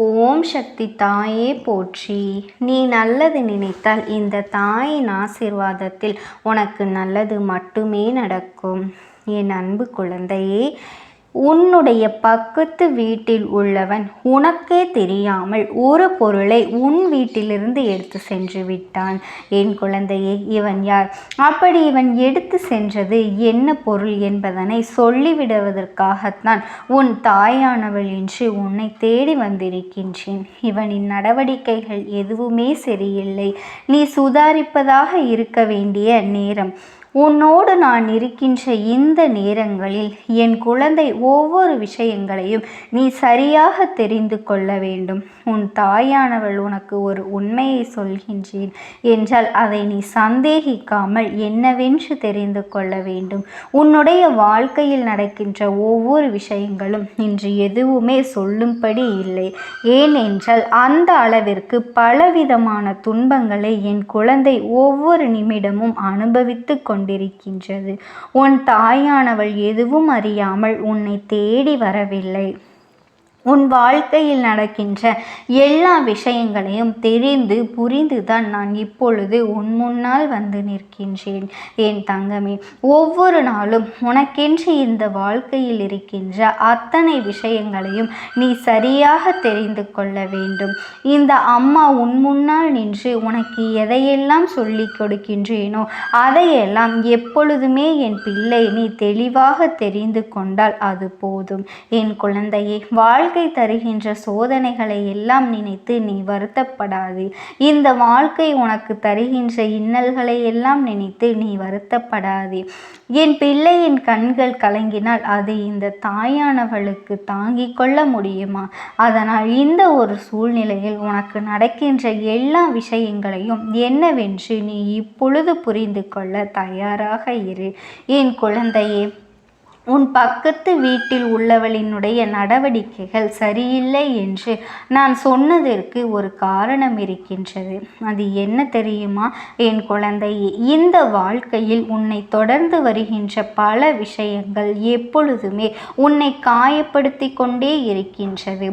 ஓம் சக்தி தாயே போற்றி. நீ நல்லது நினைத்தால் இந்த தாயின் ஆசீர்வாதத்தில் உனக்கு நல்லது மட்டுமே நடக்கும். என் அன்பு குழந்தையே, உன்னுடைய பக்கத்து வீட்டில் உள்ளவன் உனக்கே தெரியாமல் ஒரு பொருளை உன் வீட்டிலிருந்து எடுத்து சென்று விட்டான். என் குழந்தையே, இவன் யார்? அப்படி இவன் எடுத்து சென்றது என்ன பொருள் என்பதனை சொல்லிவிடுவதற்காகத்தான் உன் தாயானவள் என்று உன்னை தேடி வந்திருக்கின்றேன். இவனின் நடவடிக்கைகள் எதுவுமே சரியில்லை. நீ சுதாரிப்பதாக இருக்க வேண்டிய நேரம். உன்னோடு நான் இருக்கின்ற இந்த நேரங்களில் என் குழந்தை ஒவ்வொரு விஷயங்களையும் நீ சரியாக தெரிந்து கொள்ள வேண்டும். உன் தாயானவள் உனக்கு ஒரு உண்மையை சொல்கின்றேன் என்றால் அதை நீ சந்தேகிக்காமல் என்னவென்று தெரிந்து கொள்ள வேண்டும். உன்னுடைய வாழ்க்கையில் நடக்கின்ற ஒவ்வொரு விஷயங்களும் இன்று எதுவுமே சொல்லும்படி இல்லை. ஏனென்றால் அந்த அளவிற்கு பலவிதமான துன்பங்களை என் குழந்தை ஒவ்வொரு நிமிடமும் அனுபவித்து கொண்டிருக்கின்றது. உன் தாயானவள் எதுவும் அறியாமல் உன்னை தேடி வரவில்லை. உன் வாழ்க்கையில் நடக்கின்ற எல்லா விஷயங்களையும் தெரிந்து புரிந்துதான் நான் இப்பொழுது உன் முன்னால் வந்து நிற்கின்றேன். என் தங்கமே, ஒவ்வொரு நாளும் உனக்கென்று இந்த வாழ்க்கையில் இருக்கின்ற அத்தனை விஷயங்களையும் நீ சரியாக தெரிந்து கொள்ள வேண்டும். இந்த அம்மா உன் முன்னால் நின்று உனக்கு எதையெல்லாம் சொல்லி கொடுக்கின்றேனோ அதையெல்லாம் எப்பொழுதுமே என் பிள்ளை நீ தெளிவாக தெரிந்து கொண்டால் அது போதும். என் குழந்தையே, வாழ்க்கை தருகின்ற சோதனைகளை எல்லாம் நினைத்து நீ வருத்தப்படாது. இந்த வாழ்க்கை உனக்கு தருகின்ற இன்னல்களை எல்லாம் நினைத்து நீ வருத்தப்படாது. என் பிள்ளையின் கண்கள் கலங்கினால் அது இந்த தாயானவளுக்கு தாங்கிக் கொள்ள முடியுமா? அதனால் இந்த ஒரு சூழ்நிலையில் உனக்கு நடக்கின்ற எல்லா விஷயங்களையும் என்னவென்று நீ இப்பொழுது புரிந்து கொள்ள தயாராக இரு. என் குழந்தையே, உன் பக்கத்து வீட்டில் உள்ளவளினுடைய நடவடிக்கைகள் சரியில்லை என்று நான் சொன்னதற்கு ஒரு காரணம் இருக்கின்றது. அது என்ன தெரியுமா என் குழந்தையே? இந்த வாழ்க்கையில் உன்னை தொடர்ந்து வருகின்ற பல விஷயங்கள் எப்பொழுதுமே உன்னை காயப்படுத்தி கொண்டே இருக்கின்றது.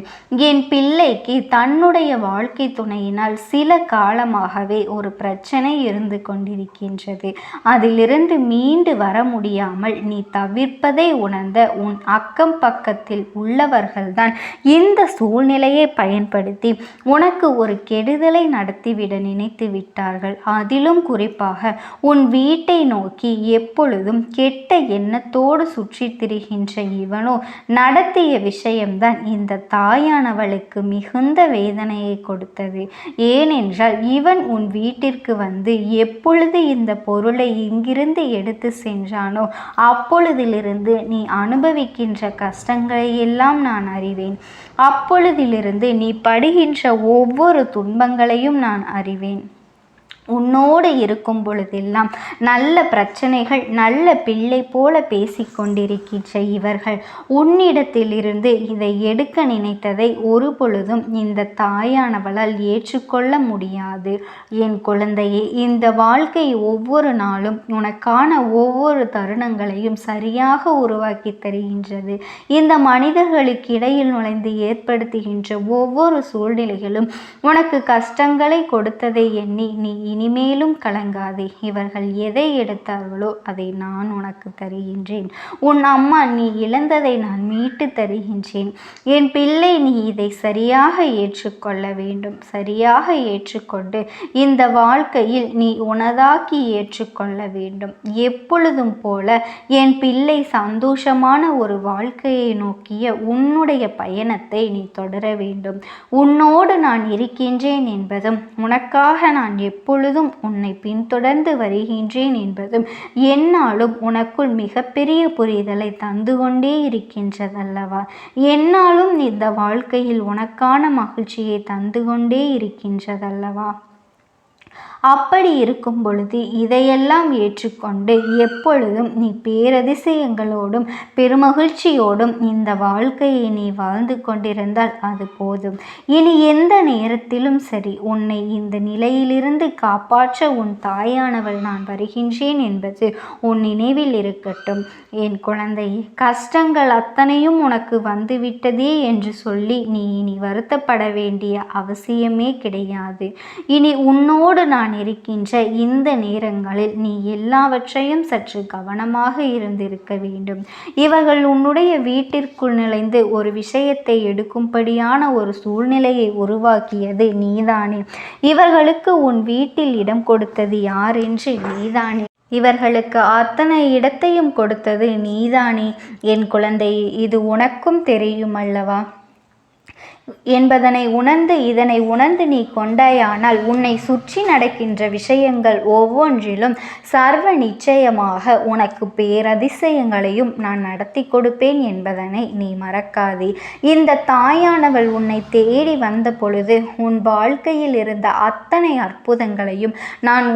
என் பிள்ளைக்கு தன்னுடைய வாழ்க்கை துணையினால் சில காலமாகவே ஒரு பிரச்சனை இருந்து கொண்டிருக்கின்றது. அதிலிருந்து மீண்டு வர முடியாமல் நீ தவிர்ப்பதை உணர்ந்த உன் அக்கம் பக்கத்தில் உள்ளவர்கள்தான் இந்த சூழ்நிலையை பயன்படுத்தி உனக்கு ஒரு கெடுதலை நடத்திவிட நினைத்து விட்டார்கள். அதிலும் குறிப்பாக உன் வீட்டை நோக்கி எப்பொழுதும் கெட்ட எண்ணத்தோடு சுற்றி திரிகின்ற இவனோ நடத்திய விஷயம்தான் இந்த தாயானவளுக்கு மிகுந்த வேதனையை கொடுத்தது. ஏனென்றால் இவன் உன் வீட்டிற்கு வந்து எப்பொழுது இந்த பொருளை இங்கிருந்து எடுத்து சென்றானோ அப்பொழுதிலிருந்து நீ அனுபவிக்கின்ற கஷ்டங்களை எல்லாம் நான் அறிவேன். அப்பொழுதிலிருந்து நீ படுகின்ற ஒவ்வொரு துன்பங்களையும் நான் அறிவேன். உன்னோடு இருக்கும் பொழுதெல்லாம் நல்ல பிரச்சனைகள், நல்ல பிள்ளை போல பேசிக்கொண்டிருக்கின்ற இவர்கள் உன்னிடத்திலிருந்து இதை எடுக்க நினைத்ததை ஒரு பொழுதும் இந்த தாயானவளால் ஏற்றுக்கொள்ள முடியாது. என் குழந்தையே, இந்த வாழ்க்கை ஒவ்வொரு நாளும் உனக்கான ஒவ்வொரு தருணங்களையும் சரியாக உருவாக்கி தருகின்றது. இந்த மனிதர்களுக்கு இடையில் நுழைந்து ஏற்படுத்துகின்ற ஒவ்வொரு சூழ்நிலைகளும் உனக்கு கஷ்டங்களை கொடுத்ததை எண்ணி நீ இனிமேலும் கலங்காதே. இவர்கள் எதை எடுத்தார்களோ அதை நான் உனக்கு தருகின்றேன். உன் அம்மா நீ இழந்ததை நான் மீட்டு தருகின்றேன். என் பிள்ளை, நீ இதை சரியாக ஏற்றுக்கொள்ள வேண்டும். சரியாக ஏற்றுக்கொண்டு இந்த வாழ்க்கையில் நீ உனதாக்கி ஏற்றுக்கொள்ள வேண்டும். எப்பொழுதும் போல என் பிள்ளை சந்தோஷமான ஒரு வாழ்க்கையை நோக்கிய உன்னுடைய பயணத்தை நீ தொடர வேண்டும். உன்னோடு நான் இருக்கின்றேன் என்பதும் உனக்காக நான் எப்பொழுதும் உன்னை பின்தொடர்ந்து வருகின்றேன் என்பதும் என்னாலும் உனக்குள் மிகப்பெரிய புரிதலை தந்து கொண்டே இருக்கின்றதல்லவா? என்னாலும் இந்த வாழ்க்கையில் உனக்கான மகிழ்ச்சியை தந்து கொண்டே இருக்கின்றதல்லவா? அப்படி இருக்கும் பொழுது இதையெல்லாம் ஏற்றுக்கொண்டு எப்பொழுதும் நீ பேரதிசயங்களோடும் பெருமகிழ்ச்சியோடும் இந்த வாழ்க்கையை நீ வாழ்ந்து கொண்டிருந்தால் அது போதும். இனி எந்த நேரத்திலும் சரி உன்னை இந்த நிலையிலிருந்து காப்பாற்ற உன் தாயானவள் நான் வருகின்றேன் என்பது உன் நினைவில் இருக்கட்டும். என் குழந்தையே, கஷ்டங்கள் அத்தனையும் உனக்கு வந்துவிட்டதே என்று சொல்லி நீ இனி வருத்தப்பட வேண்டிய அவசியமே கிடையாது. இனி உன்னோடு நான் இருக்கின்ற இந்த நேரங்களில் நீ எல்லாவற்றையும் சற்று கவனமாக இருந்திருக்க வேண்டும். இவர்கள் உன்னுடைய வீட்டிற்குள் நுழைந்து ஒரு விஷயத்தை எடுக்கும்படியான ஒரு சூழ்நிலையை உருவாக்கியது நீதானே. இவர்களுக்கு உன் வீட்டில் இடம் கொடுத்தது யார் என்று நீதானே. இவர்களுக்கு அத்தனை இடத்தையும் கொடுத்தது நீதானே. என் குழந்தை, இது உனக்கும் தெரியும் அல்லவா என்பதனை இதனை உணர்ந்து நீ கொண்டாயானால் உன்னை சுற்றி நடக்கின்ற விஷயங்கள் ஒவ்வொன்றிலும் சர்வ நிச்சயமாக உனக்கு பேரதிசயங்களையும் நான் நடத்தி கொடுப்பேன் என்பதனை நீ மறக்காதே. இந்த தாயானவள் உன்னை தேடி வந்த பொழுது உன் வாழ்க்கையில் இருந்த அத்தனை அற்புதங்களையும் நான்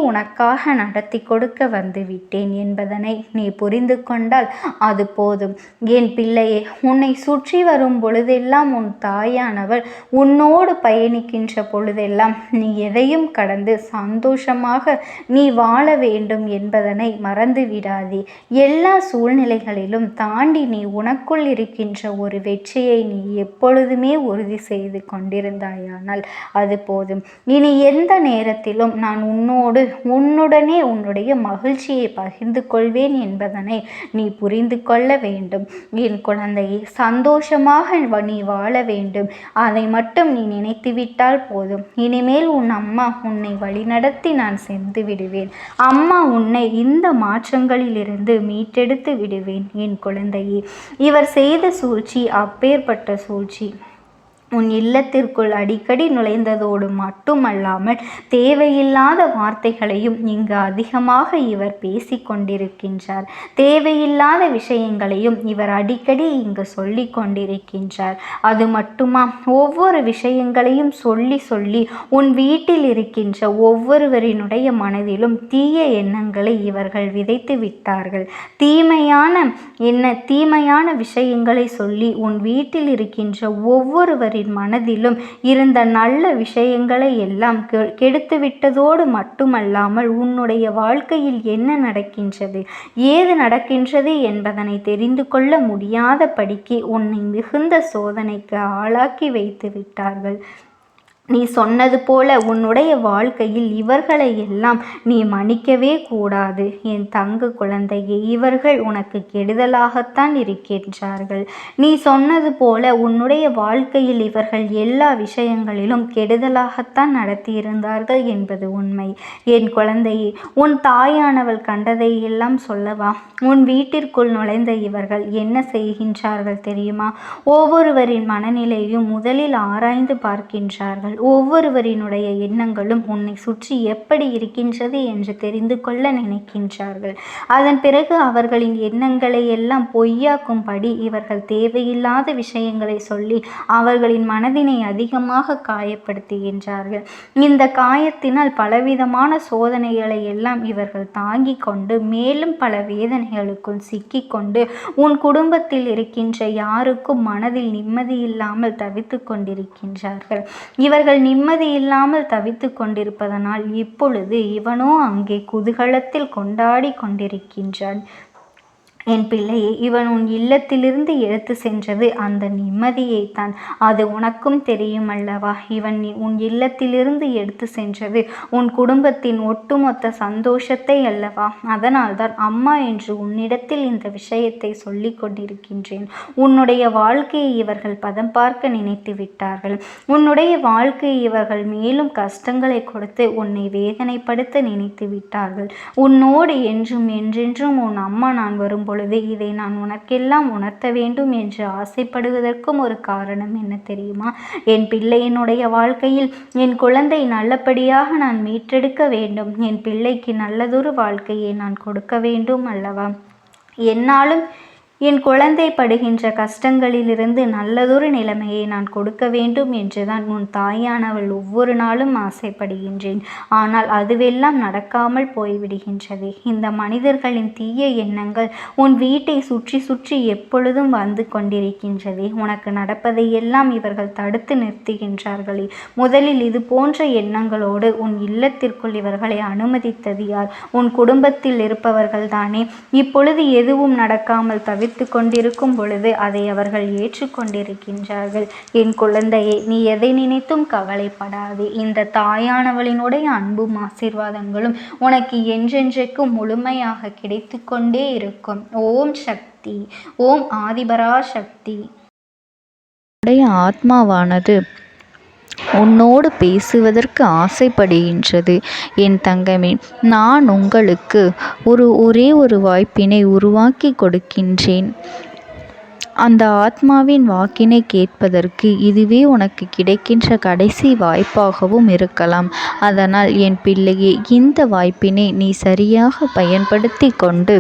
உனக்காக நடத்தி கொடுக்க வந்துவிட்டேன் என்பதனை நீ புரிந்து கொண்டால் அது போதும். என் பிள்ளையே, உன்னை சுற்றி வரும் பொழுதெல்லாம் உன் தாயானவள் உன்னோடு பயணிக்கின்ற பொழுதெல்லாம் நீ எதையும் கடந்து சந்தோஷமாக நீ வாழ வேண்டும் என்பதனை மறந்து விடாதே. எல்லா சூழ்நிலைகளிலும் தாண்டி நீ உனக்குள் இருக்கின்ற ஒரு வெற்றியை நீ எப்பொழுதுமே உறுதி செய்து கொண்டிருந்தாயானால் அது போதும். இனி எந்த நேரத்திலும் நான் உன்னுடனே உன்னுடைய மகிழ்ச்சியை பகிர்ந்து கொள்வேன் என்பதனை நீ புரிந்து கொள்ள வேண்டும். என் குழந்தையை, சந்தோஷமாக நீ வாழ வேண்டும். அதை மட்டும் நீ நினைத்துவிட்டால் போதும். இனிமேல் உன் அம்மா உன்னை வழிநடத்தி நான் சென்று விடுவேன். அம்மா உன்னை இந்த மாற்றங்களிலிருந்து மீட்டெடுத்து விடுவேன். என் குழந்தையே, இவர் செய்த சூழ்ச்சி அப்பேற்பட்ட சூழ்ச்சி. உன் இல்லத்திற்குள் அடிக்கடி நுழைந்ததோடு மட்டுமல்லாமல் தேவையில்லாத வார்த்தைகளையும் இங்கு அதிகமாக இவர் பேசி கொண்டிருக்கின்றார். தேவையில்லாத விஷயங்களையும் இவர் அடிக்கடி இங்கு சொல்லி கொண்டிருக்கின்றார். அது மட்டுமா, ஒவ்வொரு விஷயங்களையும் சொல்லி உன் வீட்டில் இருக்கின்ற ஒவ்வொருவரினுடைய மனதிலும் தீய எண்ணங்களை இவர்கள் விதைத்து விட்டார்கள். தீமையான விஷயங்களை சொல்லி உன் வீட்டில் இருக்கின்ற ஒவ்வொருவரின் மனதிலும் இருந்த நல்ல விஷயங்களை எல்லாம் கெடுத்துவிட்டதோடு மட்டுமல்லாமல் உன்னுடைய வாழ்க்கையில் என்ன நடக்கின்றது, ஏது நடக்கின்றது என்பதனை தெரிந்து கொள்ள முடியாத படிக்கு உன்னை மிகுந்த சோதனைக்கு ஆளாக்கி வைத்து விட்டார்கள். நீ சொன்னது போல உன்னுடைய வாழ்க்கையில் இவர்களை எல்லாம் நீ மன்னிக்கவே கூடாது. என் தங்க குழந்தையே, இவர்கள் உனக்கு கெடுதலாகத்தான் இருக்கின்றார்கள். நீ சொன்னது போல உன்னுடைய வாழ்க்கையில் இவர்கள் எல்லா விஷயங்களிலும் கெடுதலாகத்தான் நடத்தியிருந்தார்கள் என்பது உண்மை. என் குழந்தையே, உன் தாயானவள் கண்டதை எல்லாம் சொல்லவா? உன் வீட்டிற்குள் நுழைந்த இவர்கள் என்ன செய்கின்றார்கள் தெரியுமா? ஒவ்வொருவரின் மனநிலையும் முதலில் ஆராய்ந்து பார்க்கின்றார்கள். ஒவ்வொருவரினுடைய எண்ணங்களும் உன்னை சுற்றி எப்படி இருக்கின்றது என்று தெரிந்து கொள்ள நினைக்கின்றார்கள். அதன் பிறகு அவர்களின் எண்ணங்களை எல்லாம் பொய்யாக்கும்படி இவர்கள் தேவையில்லாத விஷயங்களை சொல்லி அவர்களின் மனதினை அதிகமாக காயப்படுத்துகின்றார்கள். இந்த காயத்தினால் பலவிதமான சோதனைகளை எல்லாம் இவர்கள் தாங்கிக் கொண்டு மேலும் பல வேதனைகளுக்குள் சிக்கிக்கொண்டு உன் குடும்பத்தில் இருக்கின்ற யாருக்கும் மனதில் நிம்மதி இல்லாமல் தவித்து கொண்டிருக்கின்றார்கள். இவர்கள் நிம்மதி இல்லாமல் தவித்து கொண்டிருப்பதனால் இப்பொழுது இவனோ அங்கே குதூகலத்தில் கொண்டாடி கொண்டிருக்கின்றான். என் பிள்ளையே, இவன் உன் இல்லத்திலிருந்து எடுத்து சென்றது அந்த நிம்மதியைத்தான். அது உனக்கும் தெரியும் அல்லவா? இவன் உன் இல்லத்திலிருந்து எடுத்து சென்றது உன் குடும்பத்தின் ஒட்டுமொத்த சந்தோஷத்தை அல்லவா? அதனால்தான் அம்மா என்று உன்னிடத்தில் இந்த விஷயத்தை சொல்லி கொண்டிருக்கின்றேன். உன்னுடைய வாழ்க்கையை இவர்கள் பதம் பார்க்க நினைத்து விட்டார்கள். உன்னுடைய வாழ்க்கையை இவர்கள் மேலும் கஷ்டங்களை கொடுத்து உன்னை வேதனைப்படுத்த நினைத்து விட்டார்கள். உன்னோடு என்றென்றும் உன் அம்மா நான் வரும்போது பொழுது இதை நான் உனக்கெல்லாம் உணர்த்த வேண்டும் என்று ஆசைப்படுவதற்கும் ஒரு காரணம் என்ன தெரியுமா? என் பிள்ளையினுடைய வாழ்க்கையில் என் குழந்தை நல்லபடியாக நான் மீட்டெடுக்க வேண்டும். என் பிள்ளைக்கு நல்லதொரு வாழ்க்கையை நான் கொடுக்க வேண்டும் அல்லவா? என்னாலும் என் குழந்தை படுகின்ற கஷ்டங்களிலிருந்து நல்லதொரு நிலைமையை நான் கொடுக்க வேண்டும் என்றுதான் உன் தாயானவள் ஒவ்வொரு நாளும் ஆசைப்படுகின்றேன். ஆனால் அதுவெல்லாம் நடக்காமல் போய்விடுகின்றது. இந்த மனிதர்களின் தீய எண்ணங்கள் உன் வீட்டை சுற்றி சுற்றி எப்பொழுதும் வந்து கொண்டிருக்கின்றதே. உனக்கு நடப்பதையெல்லாம் இவர்கள் தடுத்து நிறுத்துகின்றார்களே. முதலில் இது போன்ற எண்ணங்களோடு உன் இல்லத்திற்குள் இவர்களை அனுமதித்தது யார்? உன் குடும்பத்தில் இருப்பவர்கள் தானே. இப்பொழுது எதுவும் நடக்காமல் தவிர்த்து கொண்டிருக்கும் பொழுது அதை அவர்கள் ஏற்றுக்கொண்டிருக்கின்றார்கள். என் குழந்தையை, நீ எதை நினைத்தும் கவலைப்படாதே. இந்த தாயானவளினுடைய அன்பும் ஆசீர்வாதங்களும் உனக்கு என்றென்றைக்கும் முழுமையாக கிடைத்து கொண்டே இருக்கும். ஓம் சக்தி. ஓம் ஆதிபரா சக்தி. ஆத்மாவானது உன்னோடு பேசுவதற்கு ஆசைப்படுகின்றது. என் தங்கமே, நான் உங்களுக்கு ஒரே ஒரு வாய்ப்பினை உருவாக்கி கொடுக்கின்றேன். அந்த ஆத்மாவின் வாக்கினை கேட்பதற்கு இதுவே உனக்கு கிடைக்கின்ற கடைசி வாய்ப்பாகவும் இருக்கலாம். அதனால் என் பிள்ளையே, இந்த வாய்ப்பினை நீ சரியாக பயன்படுத்தி கொண்டு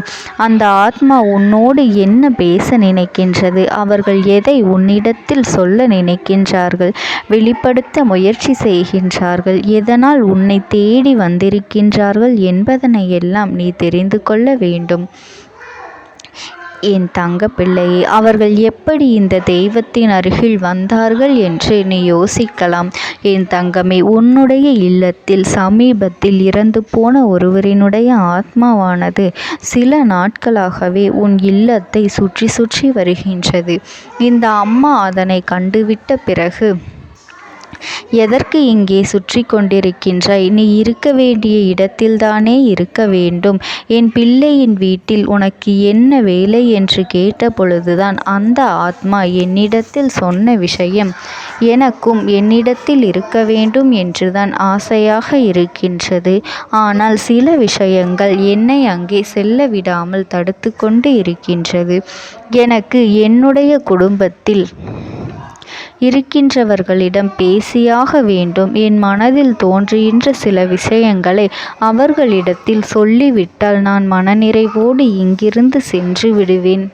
அந்த ஆத்மா உன்னோடு என்ன பேச நினைக்கின்றது, அவர்கள் எதை உன்னிடத்தில் சொல்ல நினைக்கின்றார்கள், வெளிப்படுத்த முயற்சி செய்கின்றார்கள், எதனால் உன்னை தேடி வந்திருக்கின்றார்கள் என்பதனை எல்லாம் நீ தெரிந்து கொள்ள வேண்டும். என் தங்க பிள்ளையே, அவர்கள் எப்படி இந்த தெய்வத்தின் அருகில் வந்தார்கள் என்று நீ யோசிக்கலாம். என் தங்கமே, உன்னுடைய இல்லத்தில் சமீபத்தில் இறந்து போன ஒருவரினுடைய ஆத்மாவானது சில நாட்களாகவே உன் இல்லத்தை சுற்றி சுற்றி வருகின்றது. இந்த அம்மா அதனை கண்டுவிட்ட பிறகு, எதற்கு இங்கே சுற்றி கொண்டிருக்கின்றாய்? நீ இருக்க வேண்டிய இடத்தில்தானே இருக்க வேண்டும். என் பிள்ளையின் வீட்டில் உனக்கு என்ன வேலை என்று கேட்ட பொழுதுதான் அந்த ஆத்மா என்னிடத்தில் சொன்ன விஷயம், எனக்கும் என்னிடத்தில் இருக்க வேண்டும் என்றுதான் ஆசையாக இருக்கின்றது. ஆனால் சில விஷயங்கள் என்னை அங்கே செல்ல விடாமல் தடுத்து கொண்டு இருக்கின்றது. எனக்கு என்னுடைய குடும்பத்தில் இருக்கின்றவர்களிடம் பேசியாக வேண்டும். என் மனதில் தோன்றுகின்ற சில விஷயங்களை அவர்களிடத்தில் சொல்லிவிட்டால் நான் மனநிறைவோடு இங்கிருந்து சென்று விடுவேன்.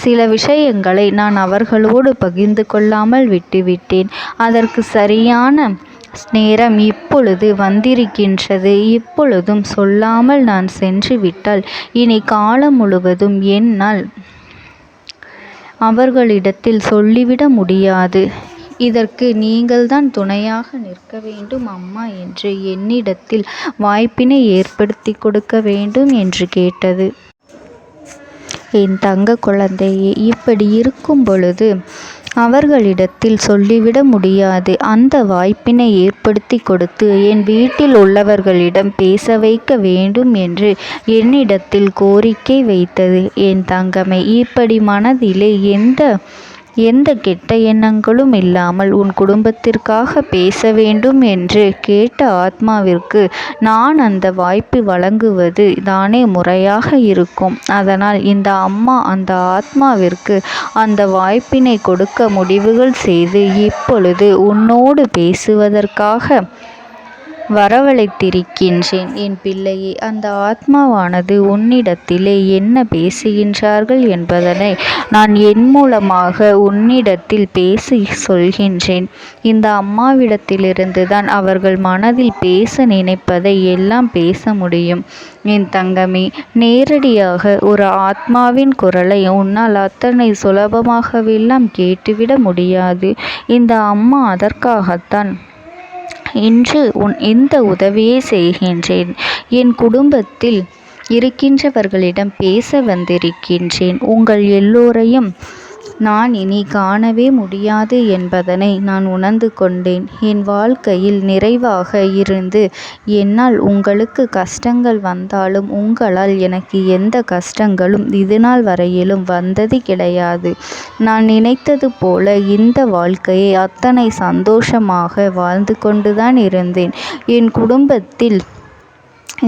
சில விஷயங்களை நான் அவர்களோடு பகிர்ந்து கொள்ளாமல் விட்டுவிட்டேன். அதற்கு சரியான நேரம் இப்பொழுது வந்திருக்கின்றது. இப்பொழுதும் சொல்லாமல் நான் சென்று விட்டால் இனி காலம் முழுவதும் என்னால் அவர்களிடத்தில் சொல்லிவிட முடியாது. இதற்கு நீங்கள்தான் துணையாக நிற்க வேண்டும் அம்மா என்று என்னிடத்தில் வாய்ப்பினை ஏற்படுத்தி கொடுக்க வேண்டும் என்று கேட்டது. என் தங்க குழந்தையே, இப்படி இருக்கும் பொழுது அவர்களிடத்தில் சொல்லிவிட முடியாது. அந்த வாய்ப்பினை ஏற்படுத்தி கொடுத்து என் வீட்டில் உள்ளவர்களிடம் பேச வைக்க வேண்டும் என்று என்னிடத்தில் கோரிக்கை வைத்தது. என் தங்கமே, இப்படி மனதிலே எந்த கெட்ட எண்ணங்களும் இல்லாமல் உன் குடும்பத்திற்காக பேச வேண்டும் என்று கேட்ட ஆத்மாவிற்கு நான் அந்த வாய்ப்பு வழங்குவது தானே முறையாக இருக்கும். அதனால் இந்த அம்மா அந்த ஆத்மாவிற்கு அந்த வாய்ப்பினை கொடுக்க முடிவுகள் செய்து இப்பொழுது உன்னோடு பேசுவதற்காக வரவழைத்திருக்கின்றேன். என் பிள்ளையே, அந்த ஆத்மாவானது உன்னிடத்திலே என்ன பேசுகின்றார்கள் என்பதனை நான் என் மூலமாக உன்னிடத்தில் பேசி சொல்கின்றேன். இந்த அம்மாவிடத்திலிருந்து தான் அவர்கள் மனதில் பேச நினைப்பதை எல்லாம் பேச முடியும். என் தங்கமே, நேரடியாக ஒரு ஆத்மாவின் குரலை உன்னால் அத்தனை சுலபமாகவெல்லாம் கேட்டுவிட முடியாது. இந்த அம்மா அதற்காகத்தான் இன்று இந்த உதவியை செய்கின்றேன். என் குடும்பத்தில் இருக்கின்றவர்களிடம் பேச வந்திருக்கின்றேன். உங்கள் எல்லோரையும் நான் இனி காணவே முடியாது என்பதனை நான் உணர்ந்து கொண்டேன். என் வாழ்க்கையில் நிறைவாக இருந்து என்னால் உங்களுக்கு கஷ்டங்கள் வந்தாலும் உங்களால் எனக்கு எந்த கஷ்டங்களும் இதுநாள் வரையிலும் வந்தது கிடையாது. நான் நினைத்தது போல இந்த வாழ்க்கையை அத்தனை சந்தோஷமாக வாழ்ந்து கொண்டுதான் இருந்தேன். என் குடும்பத்தில்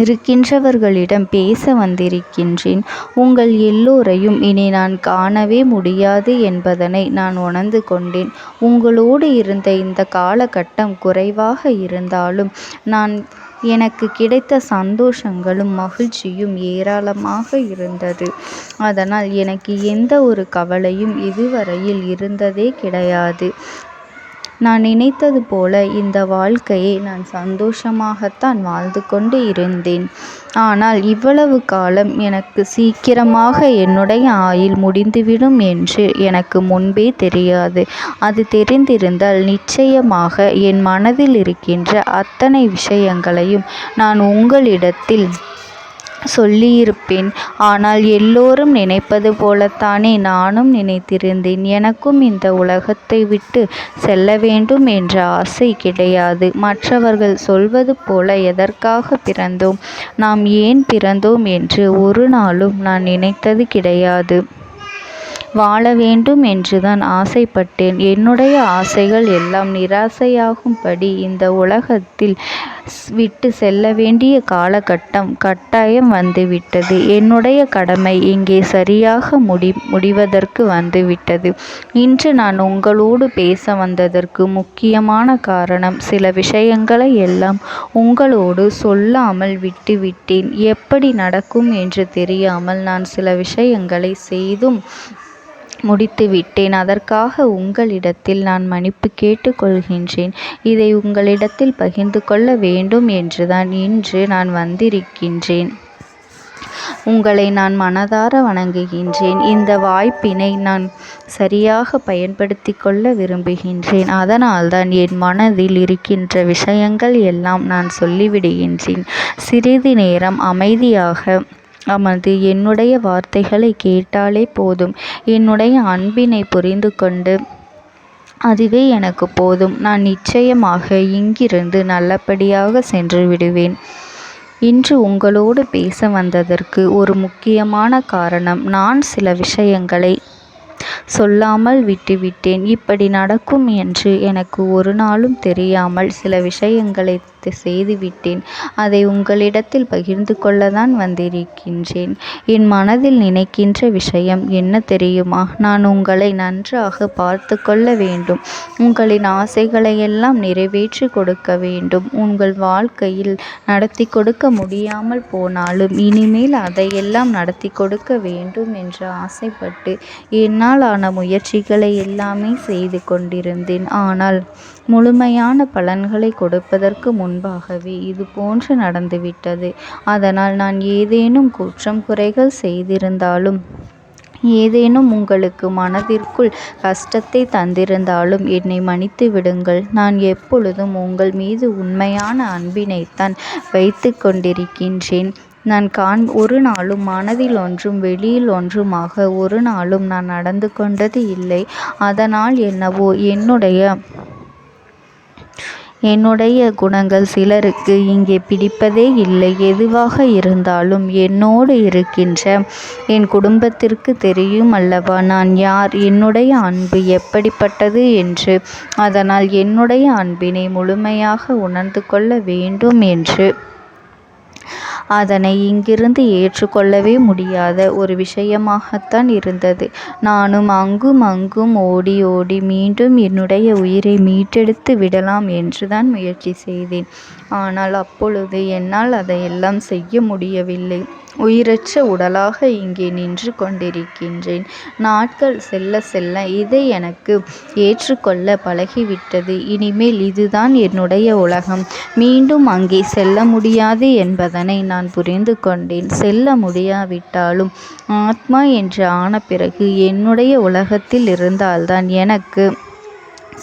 இருக்கின்றவர்களிடம் பேச வந்திருக்கின்றேன். உங்கள் எல்லோரையும் இனி நான் காணவே முடியாது என்பதனை நான் உணர்ந்து கொண்டேன். உங்களோடு இருந்த இந்த காலகட்டம் குறைவாக இருந்தாலும் நான் எனக்கு கிடைத்த சந்தோஷங்களும் மகிழ்ச்சியும் ஏராளமாக இருந்தது. அதனால் எனக்கு எந்த ஒரு கவலையும் இதுவரையில் இருந்ததே கிடையாது. நான் நினைத்தது போல இந்த வாழ்க்கையை நான் சந்தோஷமாகத்தான் வாழ்ந்து கொண்டு இருந்தேன். ஆனால் இவ்வளவு காலம் எனக்கு சீக்கிரமாக என்னுடைய ஆயுள் முடிந்துவிடும் என்று எனக்கு முன்பே தெரியாது. அது தெரிந்திருந்தால் நிச்சயமாக என் மனதில் இருக்கின்ற அத்தனை விஷயங்களையும் நான் உங்களிடத்தில் சொல்லியிருப்பேன். ஆனால் எல்லோரும் நினைப்பது போலத்தானே நானும் நினைத்திருந்தேன். எனக்கும் இந்த உலகத்தை விட்டு செல்ல வேண்டும் என்ற ஆசை கிடையாது. மற்றவர்கள் சொல்வது போல எதற்காக பிறந்தோம், நாம் ஏன் பிறந்தோம் என்று ஒரு நாளும் நான் நினைத்தது கிடையாது. வாழ வேண்டும் என்றுதான் ஆசைப்பட்டேன். என்னுடைய ஆசைகள் எல்லாம் நிராசையாகும்படி இந்த உலகத்தில் விட்டு செல்ல வேண்டிய காலகட்டம் கட்டாயம் வந்துவிட்டது. என்னுடைய கடமை இங்கே சரியாக முடிவதற்கு வந்துவிட்டது. இன்று நான் உங்களோடு பேச வந்ததற்கு முக்கியமான காரணம், சில விஷயங்களை எல்லாம் உங்களோடு சொல்லாமல் விட்டுவிட்டேன். எப்படி நடக்கும் என்று தெரியாமல் நான் சில விஷயங்களை செய்தும் முடித்துவிட்டேன். அதற்காக உங்களிடத்தில் நான் மன்னிப்பு கேட்டுக்கொள்கின்றேன். இதை உங்களிடத்தில் பகிர்ந்து கொள்ள வேண்டும் என்றுதான் இன்று நான் வந்திருக்கின்றேன். உங்களை நான் மனதார வணங்குகின்றேன். இந்த வாய்ப்பினை நான் சரியாக பயன்படுத்தி கொள்ள விரும்புகின்றேன். அதனால்தான் என் மனதில் இருக்கின்ற விஷயங்கள் எல்லாம் நான் சொல்லிவிடுகின்றேன். சிறிது நேரம் அமைதியாக அமர்ந்து என்னுடைய வார்த்தைகளை கேட்டாலே போதும். என்னுடைய அன்பினை புரிந்து கொண்டு அதுவே எனக்கு போதும். நான் நிச்சயமாக இங்கிருந்து நல்லபடியாக சென்று விடுவேன். இன்று உங்களோடு பேச வந்ததற்கு ஒரு முக்கியமான காரணம், நான் சில விஷயங்களை சொல்லாமல் விட்டுவிட்டேன். இப்படி நடக்கும் என்று எனக்கு ஒரு நாளும் தெரியாமல் சில விஷயங்களை செய்துவிட்டேன். அதை உங்களிடத்தில் பகிர்ந்து கொள்ளத்தான் வந்திருக்கின்றேன். என் மனதில் நினைக்கின்ற விஷயம் என்ன தெரியுமா? நான் உங்களை நன்றாக பார்த்து கொள்ள வேண்டும். உங்களின் ஆசைகளை எல்லாம் நிறைவேற்றி கொடுக்க வேண்டும். உங்கள் வாழ்க்கையில் நடத்தி கொடுக்க முடியாமல் போனாலும் இனிமேல் அதையெல்லாம் நடத்தி கொடுக்க வேண்டும் என்று ஆசைப்பட்டு என்னால் ஆன முயற்சிகளை எல்லாமே செய்து கொண்டிருந்தேன். ஆனால் முழுமையான பலன்களை கொடுப்பதற்கு முன்பாகவே இது போன்று நடந்துவிட்டது. அதனால் நான் ஏதேனும் குற்றம் குறைகள் செய்திருந்தாலும், ஏதேனும் உங்களுக்கு மனதிற்குள் கஷ்டத்தை தந்திருந்தாலும் என்னை மன்னித்து விடுங்கள். நான் எப்பொழுதும் உங்கள் மீது உண்மையான அன்பினைத்தான் வைத்து கொண்டிருக்கின்றேன். நான் ஒரு நாளும் மனதில் ஒன்றும் வெளியில் ஒன்றுமாக ஒரு நாளும் நான் நடந்து கொண்டது இல்லை. அதனால் என்னவோ என்னுடைய குணங்கள் சிலருக்கு இங்கே பிடிப்பதே இல்லை. எதுவாக இருந்தாலும் என்னோடு இருக்கின்ற என் குடும்பத்திற்கு தெரியும் அல்லவா நான் யார், என்னுடைய அன்பு எப்படிப்பட்டது என்று. அதனால் என்னுடைய அன்பினை முழுமையாக உணர்ந்து கொள்ள வேண்டும் என்று அதனை இங்கிருந்து ஏற்றுக்கொள்ளவே முடியாத ஒரு விஷயமாகத்தான் இருந்தது. நானும் அங்கும் அங்கும் ஓடி ஓடி மீண்டும் என்னுடைய உயிரை மீட்டெடுத்து விடலாம் என்றுதான் முயற்சி செய்தேன். ஆனால் அப்பொழுது என்னால் அதையெல்லாம் செய்ய முடியவில்லை. உயிரற்ற உடலாக இங்கே நின்று கொண்டிருக்கின்றேன். நாட்கள் செல்ல செல்ல இதை எனக்கு ஏற்றுக்கொள்ள பழகிவிட்டது. இனிமேல் இதுதான் என்னுடைய உலகம். மீண்டும் அங்கே செல்ல முடியாது என்பதனை நான் புரிந்து கொண்டேன். செல்ல முடியாவிட்டாலும் ஆத்மா என்று ஆன பிறகு என்னுடைய உலகத்தில் இருந்தால்தான் எனக்கு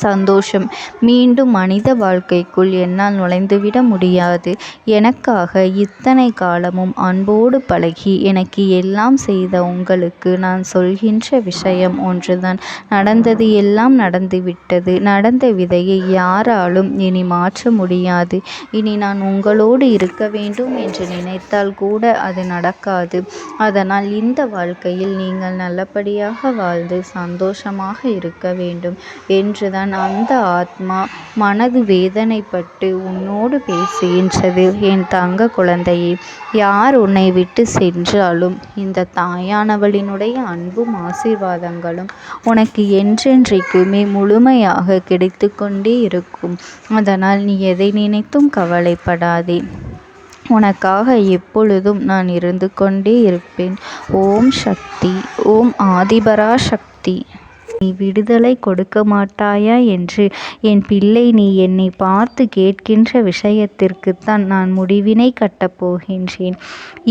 சந்தோஷம். மீண்டும் மனித வாழ்க்கைக்குள் என்னால் நுழைந்துவிட முடியாது. எனக்காக இத்தனை காலமும் அன்போடு பழகி எனக்கு எல்லாம் செய்த உங்களுக்கு நான் சொல்கின்ற விஷயம் ஒன்றுதான். நடந்தது எல்லாம் நடந்துவிட்டது. நடந்த விதையை யாராலும் இனி மாற்ற முடியாது. இனி நான் உங்களோடு இருக்க வேண்டும் என்று நினைத்தால் கூட அது நடக்காது. அதனால் இந்த வாழ்க்கையில் நீங்கள் நல்லபடியாக வாழ்ந்து சந்தோஷமாக இருக்க வேண்டும் என்றுதான் அந்த ஆத்மா மனது வேதனைப்பட்டு உன்னோடு பேசுகின்றது. என் தங்க குழந்தையே, யார் உன்னை விட்டு சென்றாலும் இந்த தாயானவளினுடைய அன்பும் ஆசீர்வாதங்களும் உனக்கு என்றென்றைக்குமே முழுமையாக கிடைத்து கொண்டே இருக்கும். அதனால் நீ எதை நினைத்தும் கவலைப்படாதே. உனக்காக எப்பொழுதும் நான் இருந்து கொண்டே இருப்பேன். ஓம் சக்தி. ஓம் ஆதிபரா சக்தி. நீ விடுதலை கொடுக்க மாட்டாயா என்று என் பிள்ளை நீ என்னை பார்த்து கேட்கின்ற விஷயத்திற்குத்தான் நான் முடிவினை கட்டப் போகின்றேன்.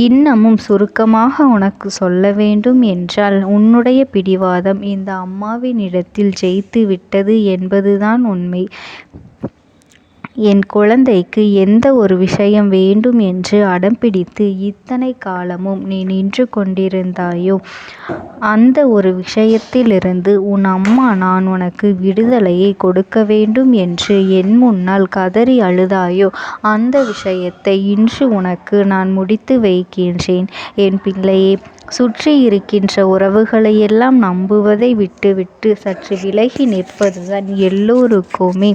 இன்னமும் சுருக்கமாக உனக்கு சொல்ல வேண்டும் என்றால், உன்னுடைய பிடிவாதம் இந்த அம்மாவினிடத்தில் ஜெயித்து விட்டது என்பதுதான் உண்மை. என் குழந்தைக்கு எந்த ஒரு விஷயம் வேண்டும் என்று அடம்பிடித்து இத்தனை காலமும் நீ நின்று கொண்டிருந்தாயோ, அந்த ஒரு விஷயத்திலிருந்து உன் அம்மா நான் உனக்கு விடுதலையை கொடுக்க வேண்டும் என்று என் முன்னால் கதறி அழுதாயோ, அந்த விஷயத்தை இன்று உனக்கு நான் முடித்து வைக்கின்றேன். என் பிள்ளையே, சுற்றி இருக்கின்ற உறவுகளையெல்லாம் நம்புவதை விட்டுவிட்டு சற்று விலகி நிற்பதுதான் எல்லோருக்குமே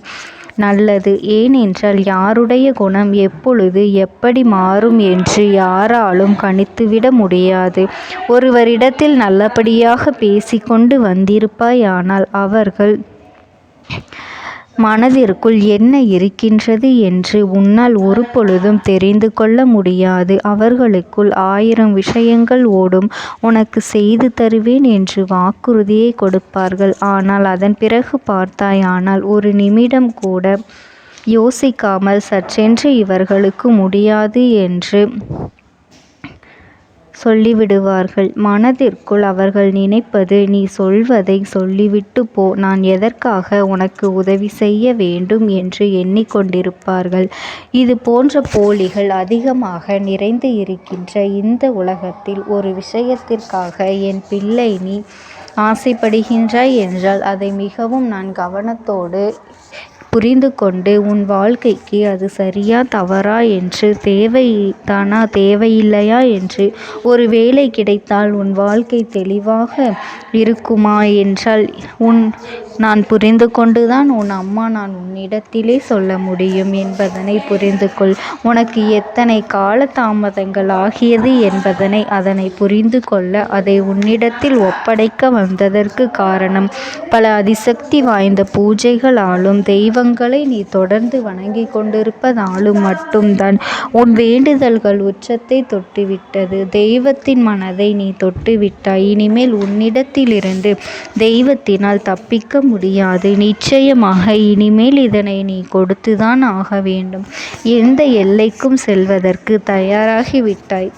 நல்லது. ஏனென்றால் யாருடைய குணம் எப்பொழுது எப்படி மாறும் என்று யாராலும் கணித்துவிட முடியாது. ஒருவரிடத்தில் நல்லபடியாக பேசிக்கொண்டு வந்திருப்பாயானால் அவர்கள் மனதிற்குள் என்ன இருக்கின்றது என்று உன்னால் ஒரு பொழுதும் தெரிந்து கொள்ள முடியாது. அவர்களுக்குள் 1000 விஷயங்கள் ஓடும். உனக்கு செய்து தருவேன் என்று வாக்குறுதியை கொடுப்பார்கள். ஆனால் அதன் பிறகு பார்த்தாயானால் ஒரு நிமிடம் கூட யோசிக்காமல் சற்றென்று இவர்களுக்கு முடியாது என்று சொல்லிவிடுவார்கள். மனதிற்குள் அவர்கள் நினைப்பது, நீ சொல்வதை சொல்லிவிட்டு போ, நான் எதற்காக உனக்கு உதவி செய்ய வேண்டும் என்று எண்ணிக்கொண்டிருப்பார்கள். இது போன்ற போலிகள் அதிகமாக நிறைந்து இருக்கின்ற இந்த உலகத்தில் ஒரு விஷயத்திற்காக என் பிள்ளை நீ ஆசைப்படுகின்றாய் என்றால் அதை மிகவும் நான் கவனத்தோடு புரிந்து கொண்டு உன் வாழ்க்கைக்கு அது சரியா தவறா என்று, தேவைதானா தேவையில்லையா என்று, ஒரு வேலை கிடைத்தால் உன் வாழ்க்கை தெளிவாக இருக்குமா என்றால் நான் புரிந்து கொண்டுதான் உன் அம்மா நான் உன்னிடத்திலே சொல்ல முடியும் என்பதனை புரிந்து கொள். உனக்கு எத்தனை கால தாமதங்கள் ஆகியது என்பதனை அதனை புரிந்து கொள்ள அதை உன்னிடத்தில் ஒப்படைக்க வந்ததற்கு காரணம், பல அதிசக்தி வாய்ந்த பூஜைகளாலும் தெய்வங்களை நீ தொடர்ந்து வணங்கி கொண்டிருப்பதாலும் மட்டும்தான் உன் வேண்டுதல்கள் உச்சத்தை தொட்டுவிட்டது. தெய்வத்தின் மனதை நீ தொட்டுவிட்டாய். இனிமேல் உன்னிடத்திலிருந்து தெய்வத்தினால் தப்பிக்க முடியாது. நிச்சயமாக இனிமேல் இதனை நீ கொடுத்துதான் ஆக வேண்டும். எந்த எல்லைக்கும் செல்வதற்கு தயாராகிவிட்டாய்.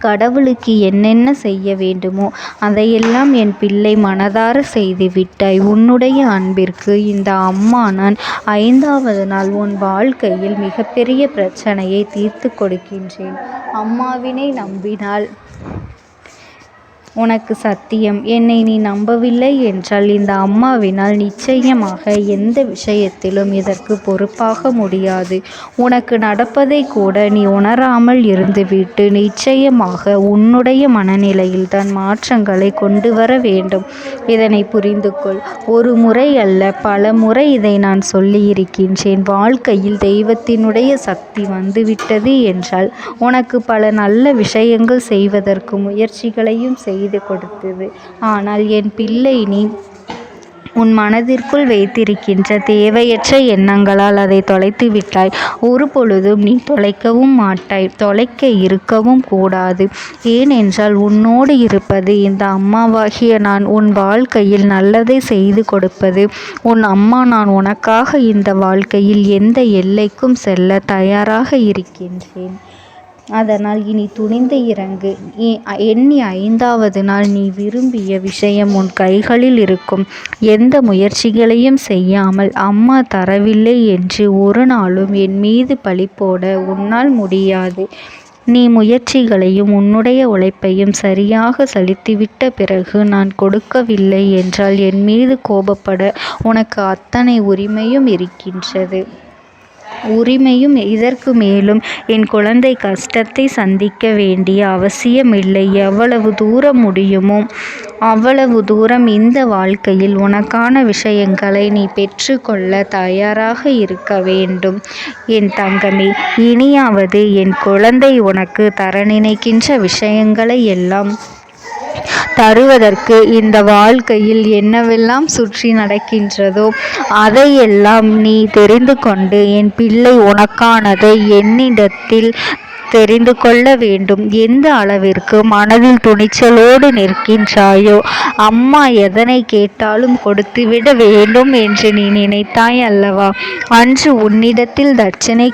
கடவுளுக்கு என்னென்ன செய்ய வேண்டுமோ அதையெல்லாம் என் பிள்ளை மனதார செய்து விட்டாய். உன்னுடைய அன்பிற்கு இந்த அம்மா நான் 5வது நாள் உன் வாழ்க்கையில் மிகப்பெரிய பிரச்சனையை தீர்த்து கொடுக்கின்றேன். அம்மாவினை நம்பினால் உனக்கு சத்தியம். என்னை நீ நம்பவில்லை என்றால் இந்த அம்மாவினால் நிச்சயமாக எந்த விஷயத்திலும் இதற்கு பொறுப்பாக முடியாது. உனக்கு நடப்பதை கூட நீ உணராமல் இருந்துவிட்டு நிச்சயமாக உன்னுடைய மனநிலையில் தான் மாற்றங்களை கொண்டு வர வேண்டும். இதனை புரிந்து கொள். ஒரு முறை அல்ல, பல முறை இதை நான் சொல்லியிருக்கின்றேன். வாழ்க்கையில் தெய்வத்தினுடைய சக்தி வந்துவிட்டது என்றால் உனக்கு பல நல்ல விஷயங்கள் செய்வதற்கு முயற்சிகளையும் செய்து கொடுத்தது. ஆனால் என் பிள்ளை நீ உன் மனதிற்குள் வைத்திருக்கின்ற தேவையற்ற எண்ணங்களால் அதை தொலைத்து விட்டாய். ஒரு பொழுதும் நீ தொலைக்கவும் மாட்டாய். தொலைக்க இருக்கவும் கூடாது. ஏனென்றால் உன்னோடு இருப்பது இந்த அம்மாவாகிய நான். உன் வாழ்க்கையில் நல்லதை செய்து கொடுப்பது உன் அம்மா நான். உனக்காக இந்த வாழ்க்கையில் எந்த எல்லைக்கும் செல்ல தயாராக இருக்கின்றேன். அதனால் இனி துணிந்து இறங்கு. எண்ணி 5வது நாள் நீ விரும்பிய விஷயம் உன் கைகளில் இருக்கும். எந்த முயற்சிகளையும் செய்யாமல் அம்மா தரவில்லை என்று ஒரு நாளும் என் மீது பழி போட உன்னால் முடியாது. நீ முயற்சிகளையும் உன்னுடைய உழைப்பையும் சரியாக செலுத்திவிட்ட பிறகு நான் கொடுக்கவில்லை என்றால் என் மீது கோபப்பட உனக்கு அத்தனை உரிமையும் இருக்கின்றது. இதற்கு மேலும் என் குழந்தை கஷ்டத்தை சந்திக்க வேண்டிய அவசியமில்லை. எவ்வளவு தூரம் முடியுமோ அவ்வளவு தூரம் இந்த வாழ்க்கையில் உனக்கான விஷயங்களை நீ பெற்றுக்கொள்ள தயாராக இருக்க வேண்டும். என் தங்கமே, இனியாவது என் குழந்தை உனக்கு தர நினைக்கின்ற விஷயங்களை எல்லாம் தருவதற்கு இந்த வாழ்க்கையில் என்னவெல்லாம் சுற்றி நடக்கின்றதோ அதையெல்லாம் நீ தெரிந்து கொண்டு என் பிள்ளை உனக்கானதை என்னிடத்தில் தெரிந்து கொள்ள வேண்டும். எந்த அளவிற்கு மனதில் துணிச்சலோடு நிற்கின்றாயோ, அம்மா எதனை கேட்டாலும் கொடுத்துவிட வேண்டும் என்று நீ நினைத்தாய் அல்லவா? அன்று உன்னிடத்தில் தட்சணை